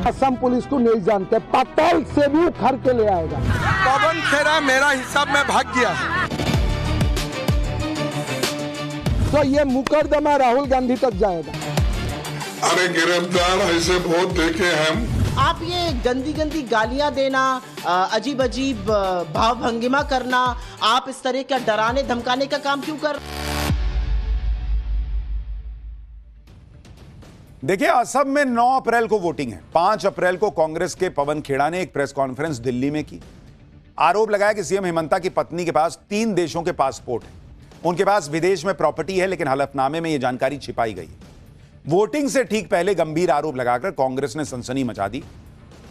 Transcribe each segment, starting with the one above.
Assam police को नहीं जानते, पाताल से भी उखाड़ के ले आएगा। पवन खेरा मेरा हिसाब में भाग गया है, तो ये मुकदमा राहुल गांधी तक जाएगा। अरे गिरफ्तार ऐसे बहुत देखे हैं हम। आप ये गंदी गंदी गालियां देना, अजीब अजीब भाव भंगिमा करना, आप इस तरह का डराने धमकाने का काम क्यों कर? देखिए, असम में 9 अप्रैल को वोटिंग है। 5 अप्रैल को कांग्रेस के पवन खेड़ा ने एक प्रेस कॉन्फ्रेंस दिल्ली में की। आरोप लगाया कि सीएम हेमंता की पत्नी के पास 3 देशों के पासपोर्ट हैं। उनके पास विदेश में प्रॉपर्टी है, लेकिन हलफनामे में यह जानकारी छिपाई गई है। वोटिंग से ठीक पहले गंभीर आरोप लगाकर कांग्रेस ने सनसनी मचा दी।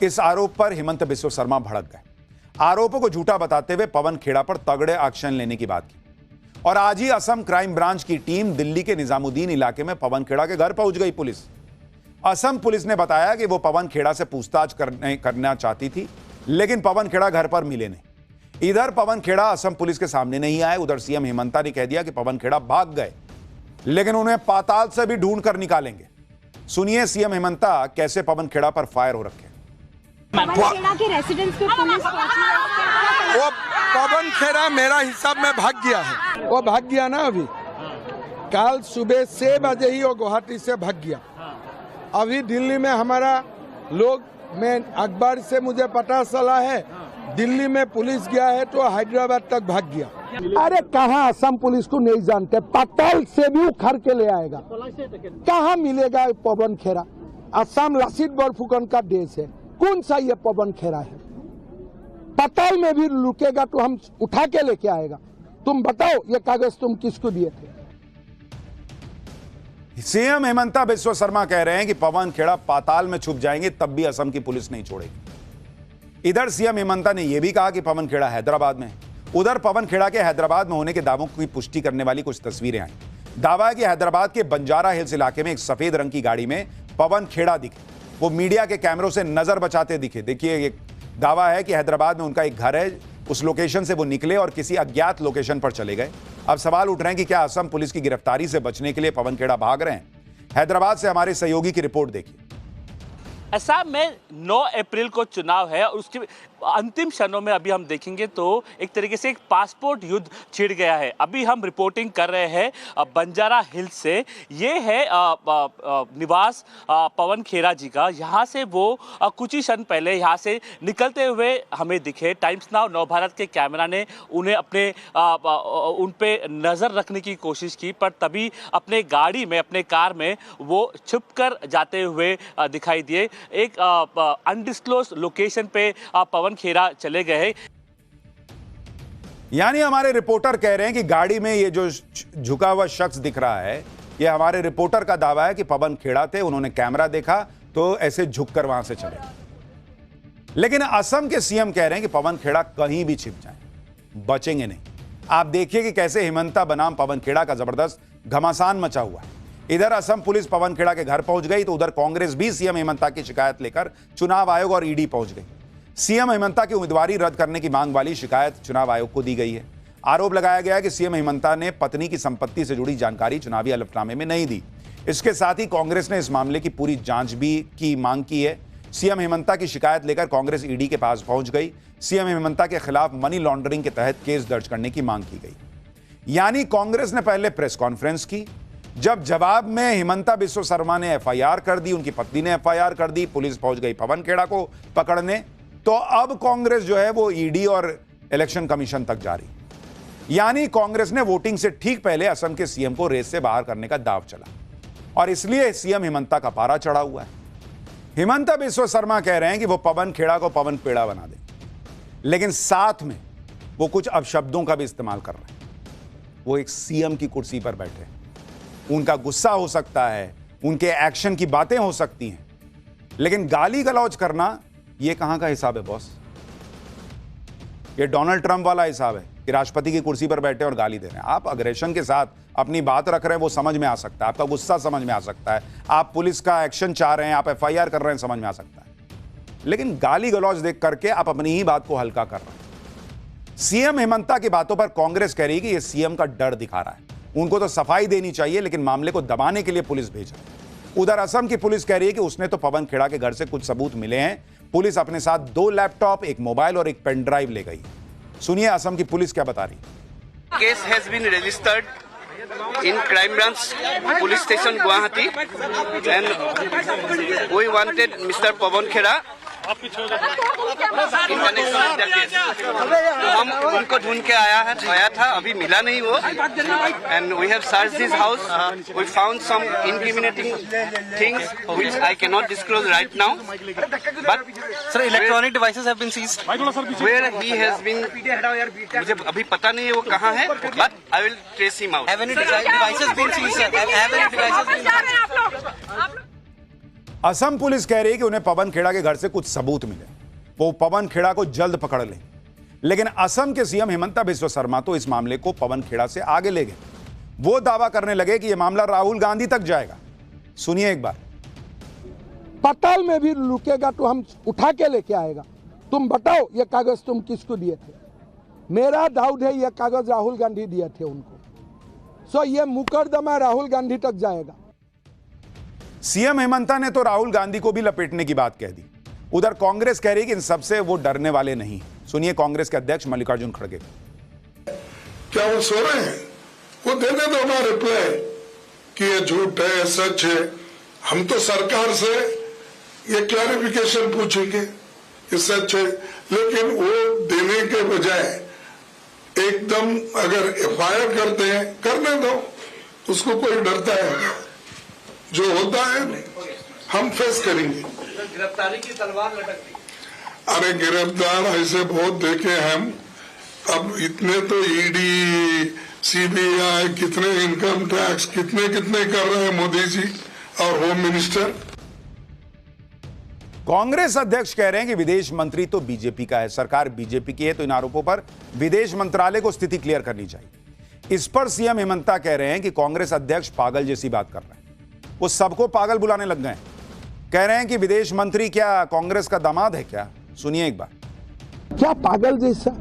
इस आरोप पर हेमंत बिस्व शर्मा भड़क गए। आरोपों को झूठा बताते हुए पवन खेड़ा पर तगड़े एक्शन लेने की बात की। और आज ही असम क्राइम ब्रांच की टीम दिल्ली के निजामुद्दीन इलाके में पवन खेड़ा के घर पहुंच गई। पुलिस, असम पुलिस ने बताया कि वो पवन खेड़ा से पूछताछ करना चाहती थी, लेकिन पवन खेड़ा घर पर मिले नहीं। इधर पवन खेड़ा असम पुलिस के सामने नहीं आए, उधर सीएम हेमंता ने कह दिया कि पवन खेड़ा भाग गए, लेकिन उन्हें पाताल से भी ढूंढ कर निकालेंगे। सुनिए सीएम हेमंता कैसे पवन खेड़ा पर फायर हो रखे। पवन खेड़ा के रेसिडेंस पे पुलिस पहुंची। वो पवन खेरा मेरा हिसाब में भाग गया है। वो भाग गया ना, अभी कल सुबह 6 बजे ही वो गुवाहाटी से भाग गया। अभी दिल्ली में हमारा लोग, मैं अखबार से मुझे पता चला है दिल्ली में पुलिस गया है तो हैदराबाद तक भाग गया। अरे कहाँ असम पुलिस को नहीं जानते, पाताल से भी उखाड़ के ले आएगा। कहाँ मिलेगा पवन खेरा? असम लासित बोरफुकन का देश है, कौन सा ये पवन खेरा है? पाताल में भी लुकेगा तो हम उठा के लेके आएगा। तुम बताओ ये कागज तुम किसको दिए थे? सीएम हेमंता बिस्व शर्मा कह रहे हैं कि पवन खेड़ा पाताल में छुप जाएंगे तब भी असम की पुलिस नहीं छोड़ेगी। इधर सीएम हेमंता ने यह भी कहा कि पवन खेड़ा हैदराबाद में है। उधर पवन खेड़ा के हैदराबाद में होने के दावों की पुष्टि करने वाली कुछ तस्वीरें आई। दावा है कि हैदराबाद के बंजारा हिल्स इलाके में एक सफेद रंग की गाड़ी में पवन खेड़ा दिखे। वो मीडिया के कैमरों से नजर बचाते दिखे। देखिए, एक दावा है कि हैदराबाद में उनका एक घर है, उस लोकेशन से वो निकले और किसी अज्ञात लोकेशन पर चले गए। अब सवाल उठ रहे हैं कि क्या असम पुलिस की गिरफ्तारी से बचने के लिए पवन खेड़ा भाग रहे हैं? हैदराबाद से हमारे सहयोगी की रिपोर्ट देखिए। असम में 9 अप्रैल को चुनाव है और उसके अंतिम क्षणों में अभी हम देखेंगे तो एक तरीके से एक पासपोर्ट युद्ध छिड़ गया है। अभी हम रिपोर्टिंग कर रहे हैं बंजारा हिल्स से। ये है निवास पवन खेड़ा जी का। यहाँ से वो कुछ ही क्षण पहले यहाँ से निकलते हुए हमें दिखे। टाइम्स नाउ नवभारत के कैमरा ने उन्हें अपने उन पे नज़र रखने की कोशिश की, पर तभी अपने गाड़ी में, अपने कार में वो छुप कर जाते हुए दिखाई दिए। एक अनडिस्क्लोज लोकेशन पे पवन खेड़ा चले गए। यानी हमारे रिपोर्टर कह रहे हैं कि गाड़ी में ये जो झुका हुआ शख्स दिख रहा है, ये हमारे रिपोर्टर का दावा है कि पवन खेड़ा थे। उन्होंने कैमरा देखा तो ऐसे झुककर वहां से चले। लेकिन असम के सीएम कह रहे हैं कि पवन खेड़ा कहीं भी छिप जाए, बचेंगे नहीं। आप देखिए कि कैसे हेमंता बनाम पवन खेड़ा का जबरदस्त घमासान मचा हुआ है। इधर असम पुलिस पवन खेड़ा के घर पहुंच गई तो उधर कांग्रेस भी सीएम हेमंता की शिकायत लेकर चुनाव आयोग और ईडी पहुंच गई। सीएम हेमंता की उम्मीदवारी रद्द करने की मांग वाली शिकायत चुनाव आयोग को दी गई है। आरोप लगाया गया है कि सीएम हेमंता ने पत्नी की संपत्ति से जुड़ी जानकारी चुनावी हलफनामे में नहीं दी। इसके साथ ही कांग्रेस ने इस मामले की पूरी जांच भी की मांग की है। सीएम हेमंता की शिकायत लेकर कांग्रेस ईडी के पास पहुंच गई। सीएम हेमंता के खिलाफ मनी लॉन्ड्रिंग के तहत केस दर्ज करने की मांग की गई। यानी कांग्रेस ने पहले प्रेस कॉन्फ्रेंस की, जब जवाब में हेमंता बिस्व शर्मा ने एफआईआर कर दी, उनकी पत्नी ने एफआईआर कर दी, पुलिस पहुंच गई पवन खेड़ा को पकड़ने, तो अब कांग्रेस जो है वो ईडी और इलेक्शन कमीशन तक जा रही। यानी कांग्रेस ने वोटिंग से ठीक पहले असम के सीएम को रेस से बाहर करने का दांव चला और इसलिए सीएम हेमंता का पारा चढ़ा हुआ है। हेमंता बिस्व शर्मा कह रहे हैं कि वो पवन खेड़ा को पवन पेड़ा बना दे, लेकिन साथ में वो कुछ अपशब्दों का भी इस्तेमाल कर रहे हैं। वो एक सीएम की कुर्सी पर बैठे, उनका गुस्सा हो सकता है, उनके एक्शन की बातें हो सकती हैं, लेकिन गाली गलौज करना ये कहां का हिसाब है बॉस? ये डोनाल्ड ट्रंप वाला हिसाब है कि राष्ट्रपति की कुर्सी पर बैठे और गाली दे रहे हैं। आप अग्रेशन के साथ अपनी बात रख रहे हैं, वो समझ में आ सकता है, आपका गुस्सा समझ में आ सकता है, आप पुलिस का एक्शन चाह रहे हैं, आप एफआईआर कर रहे हैं, समझ में आ सकता है, लेकिन गाली गलौज देख करके आप अपनी ही बात को हल्का कर रहे हैं। सीएम हेमंता की बातों पर कांग्रेस कह रही है कि ये सीएम का डर दिखा रहा है, उनको तो सफाई देनी चाहिए, लेकिन मामले को दबाने के लिए पुलिस भेज रही है। उधर असम की पुलिस कह रही है कि उसने तो पवन खेड़ा के घर से कुछ सबूत मिले हैं। पुलिस अपने साथ 2 लैपटॉप, एक मोबाइल और एक पेन ड्राइव ले गई। सुनिए असम की पुलिस क्या बता रही है। Case has been registered in Crime Branch Police Station Guwahati, and we wanted Mr. Pawan Kheda in connection with the case. तो हम उनको ढूंढ के आया था, अभी मिला नहीं वो, and we have searched his house. We found some incriminating things which I cannot disclose right now. But sir, electronic devices have been seized. Where he has been, मुझे अभी पता नहीं है वो कहाँ है, but I will trace him out. Have any devices been seized, sir? Have any devices been seized? Assam police कह रही है कि उन्हें पवन खेड़ा के घर से कुछ सबूत मिले, वो पवन खेड़ा को जल्द पकड़ लें। लेकिन असम के सीएम हिमंता बिस्वा शर्मा तो इस मामले को पवन खेड़ा से आगे ले गए। वो दावा करने लगे कि यह मामला राहुल गांधी तक जाएगा। सुनिए एक बार। पाताल में भी रुकेगा तो हम उठा के लेके आएगा। तुम बताओ ये कागज तुम किसको दिए थे? मेरा डाउट है ये कागज राहुल गांधी दिए थे उनको। सो ये मुकदमा राहुल गांधी तक जाएगा। सीएम हिमंता ने तो राहुल गांधी को भी लपेटने की बात कह दी। उधर कांग्रेस कह रही है कि इन सबसे वो डरने वाले नहीं। सुनिए कांग्रेस के अध्यक्ष मल्लिकार्जुन खड़गे। क्या वो सो रहे हैं? वो देने दो ना रिप्लाई कि ये झूठ है, सच है। हम तो सरकार से ये क्लैरिफिकेशन पूछेंगे कि सच है, लेकिन वो देने के बजाय एकदम अगर एफआईआर करते हैं, करने दो, उसको कोई डरता है? जो होता है हम फेस करेंगे। गिरफ्तारी की तलवार लटक दी। अरे गिरफ्तार ऐसे बहुत देखे हम। अब इतने तो ईडी, सीबीआई, कितने इनकम टैक्स, कितने कर रहे हैं मोदी जी और होम मिनिस्टर। कांग्रेस अध्यक्ष कह रहे हैं कि विदेश मंत्री तो बीजेपी का है, सरकार बीजेपी की है, तो इन आरोपों पर विदेश मंत्रालय को स्थिति क्लियर करनी चाहिए। इस पर सीएम हिमंता कह रहे हैं कि कांग्रेस अध्यक्ष पागल जैसी बात कर रहे हैं। वो सबको पागल बुलाने लग गए। कह रहे हैं कि विदेश मंत्री क्या कांग्रेस का दामाद है क्या? सुनिए एक बार। क्या पागल जैसा?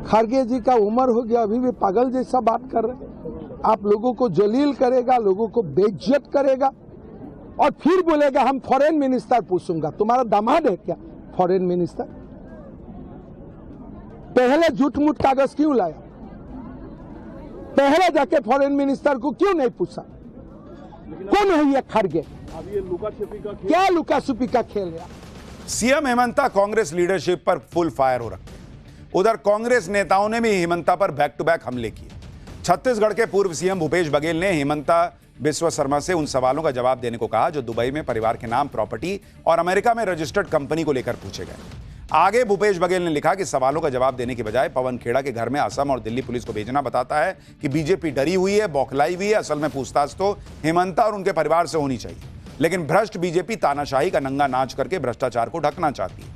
खड़गे जी का उम्र हो गया, अभी भी पागल जैसा बात कर रहे हैं। आप लोगों को जलील करेगा, लोगों को बेइज्जत करेगा और फिर बोलेगा हम फॉरेन मिनिस्टर पूछूंगा। तुम्हारा दामाद है क्या फॉरेन मिनिस्टर? पहले झूठ मूठ कागज क्यों लाया? पहले जाके फॉरेन मिनिस्टर को क्यों नहीं पूछा? कौन है ये खड़गे? क्या लुका छुपी का खेल है? सीएम हिमंता कांग्रेस लीडरशिप पर फुल फायर हो रखे। उधर कांग्रेस नेताओं ने भी हिमंता पर बैक टू बैक हमले किए। छत्तीसगढ़ के पूर्व सीएम भूपेश बघेल ने हिमंता बिस्वा शर्मा से उन सवालों का जवाब देने को कहा जो दुबई में परिवार के नाम प्रॉपर्टी और अमेरिका में रजिस्टर्ड कंपनी को लेकर पूछे गए। आगे भूपेश बघेल ने लिखा कि सवालों का जवाब देने के बजाय पवन खेड़ा के घर में असम और दिल्ली पुलिस को भेजना बताता है कि बीजेपी डरी हुई है, बौखलाई हुई है। असल में पूछताछ तो हिमंता और उनके परिवार से होनी चाहिए, लेकिन भ्रष्ट बीजेपी तानाशाही का नंगा नाच करके भ्रष्टाचार को ढकना चाहती है।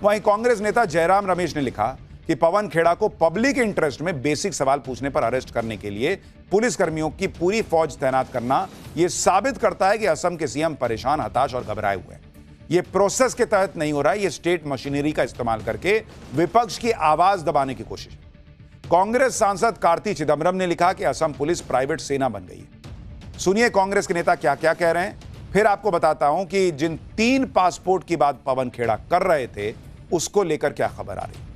वहीं कांग्रेस नेता जयराम रमेश ने लिखा कि पवन खेड़ा को पब्लिक इंटरेस्ट में बेसिक सवाल पूछने पर अरेस्ट करने के लिए पुलिसकर्मियों की पूरी फौज तैनात करना यह साबित करता है कि असम के सीएम परेशान, हताश और घबराए हुए हैं। यह प्रोसेस के तहत नहीं हो रहा है, यह स्टेट मशीनरी का इस्तेमाल करके विपक्ष की आवाज दबाने की कोशिश। कांग्रेस सांसद कार्ति चिदम्बरम ने लिखा कि असम पुलिस प्राइवेट सेना बन गई है। सुनिए कांग्रेस के नेता क्या क्या कह रहे हैं, फिर आपको बताता हूं कि जिन 3 पासपोर्ट की बात पवन खेड़ा कर रहे थे उसको लेकर क्या खबर आ रही।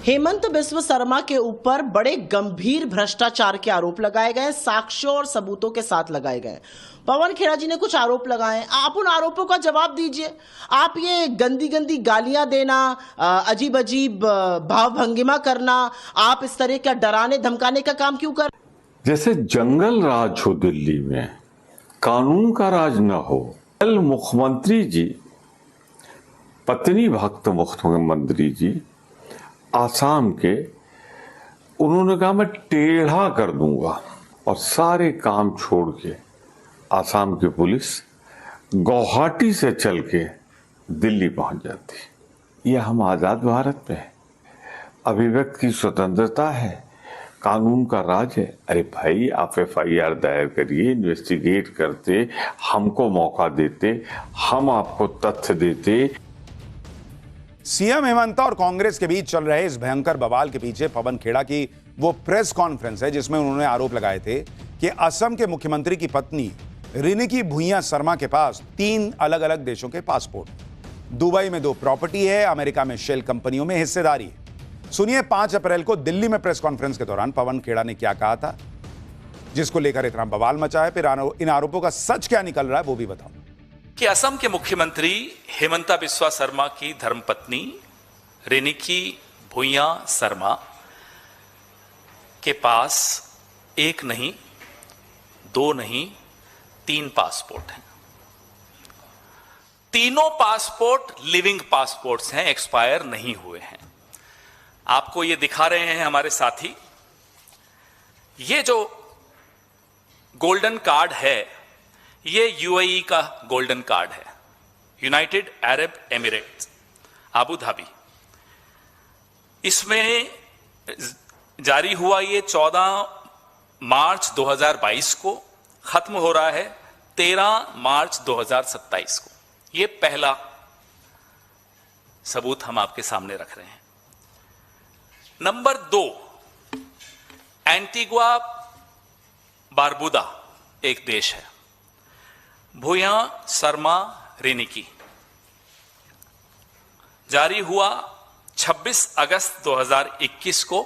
हेमंत बिस्वा शर्मा के ऊपर बड़े गंभीर भ्रष्टाचार के आरोप लगाए गए, साक्ष्यों और सबूतों के साथ लगाए गए। पवन खेड़ा जी ने कुछ आरोप लगाए, आप उन आरोपों का जवाब दीजिए। आप ये गंदी गंदी गालियां देना, अजीब अजीब भाव भंगिमा करना, आप इस तरह का डराने धमकाने का काम क्यों कर? जैसे जंगल राज हो दिल्ली में, कानून का राज न हो। कल मुख्यमंत्री जी, पत्नी भक्त मुख्यमंत्री जी आसाम के, उन्होंने कहा मैं टेढ़ा कर दूंगा और सारे काम छोड़ के आसाम की पुलिस गुवाहाटी से चल के दिल्ली पहुंच जाती। ये हम आजाद भारत में है, अभिव्यक्ति की स्वतंत्रता है, कानून का राज है। अरे भाई आप FIR दायर करिए, इन्वेस्टिगेट करते, हमको मौका देते, हम आपको तथ्य देते। सीएम हिमंता और कांग्रेस के बीच चल रहे इस भयंकर बवाल के पीछे पवन खेड़ा की वो प्रेस कॉन्फ्रेंस है जिसमें उन्होंने आरोप लगाए थे कि असम के मुख्यमंत्री की पत्नी रिनिकी भुइयां शर्मा के पास 3 अलग अलग देशों के पासपोर्ट, दुबई में 2 प्रॉपर्टी है, अमेरिका में शेल कंपनियों में हिस्सेदारी है। सुनिए 5 अप्रैल को दिल्ली में प्रेस कॉन्फ्रेंस के दौरान पवन खेड़ा ने क्या कहा था, जिसको लेकर इतना बवाल मचा है। फिर इन आरोपों का सच क्या निकल रहा है वो भी बताऊं। कि असम के मुख्यमंत्री हेमंता बिस्वा शर्मा की धर्मपत्नी रिनिकी भुइयां शर्मा के पास 1 नहीं, 2 नहीं, 3 पासपोर्ट हैं। तीनों पासपोर्ट लिविंग पासपोर्ट्स हैं, एक्सपायर नहीं हुए हैं। आपको ये दिखा रहे हैं हमारे साथी। ये जो गोल्डन कार्ड है, ये यूएई का गोल्डन कार्ड है, United Arab Emirates, Abu Dhabi. इसमें जारी हुआ ये 14 मार्च 2022 को, खत्म हो रहा है 13 मार्च 2027 को। ये पहला सबूत हम आपके सामने रख रहे हैं। नंबर 2, एंटीगुआ बारबुदा एक देश है, भुइयां शर्मा रिनिकी, जारी हुआ 26 अगस्त 2021 को,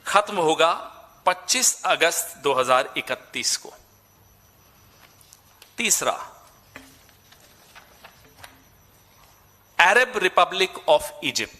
खत्म होगा 25 अगस्त 2031 को। तीसरा, अरब रिपब्लिक ऑफ इजिप्ट,